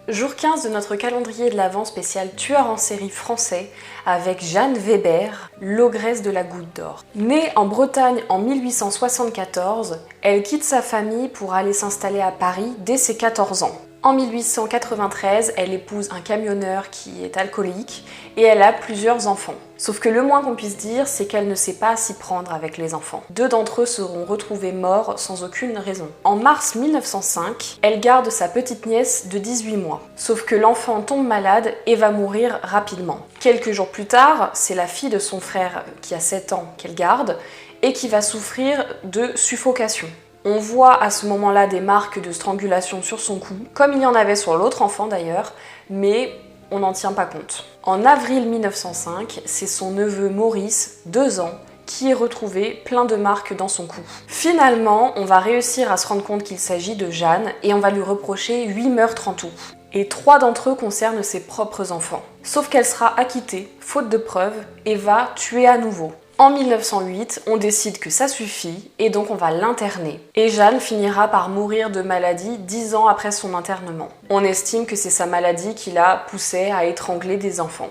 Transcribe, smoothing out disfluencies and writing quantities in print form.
Jour 15 de notre calendrier de l'Avent spécial tueur en série français avec Jeanne Weber, l'ogresse de la Goutte d'Or. Née en Bretagne en 1874, elle quitte sa famille pour aller s'installer à Paris dès ses 14 ans. En 1893, elle épouse un camionneur qui est alcoolique et elle a plusieurs enfants. Sauf que le moins qu'on puisse dire, c'est qu'elle ne sait pas s'y prendre avec les enfants. 2 d'entre eux seront retrouvés morts sans aucune raison. En mars 1905, elle garde sa petite nièce de 18 mois. Sauf que l'enfant tombe malade et va mourir rapidement. Quelques jours plus tard, c'est la fille de son frère qui a 7 ans qu'elle garde et qui va souffrir de suffocation. On voit à ce moment-là des marques de strangulation sur son cou, comme il y en avait sur l'autre enfant d'ailleurs, mais on n'en tient pas compte. En avril 1905, c'est son neveu Maurice, 2 ans, qui est retrouvé plein de marques dans son cou. Finalement, on va réussir à se rendre compte qu'il s'agit de Jeanne et on va lui reprocher 8 meurtres en tout. Et 3 d'entre eux concernent ses propres enfants. Sauf qu'elle sera acquittée, faute de preuves, et va tuer à nouveau. En 1908, on décide que ça suffit et donc on va l'interner. Et Jeanne finira par mourir de maladie 10 ans après son internement. On estime que c'est sa maladie qui l'a poussée à étrangler des enfants.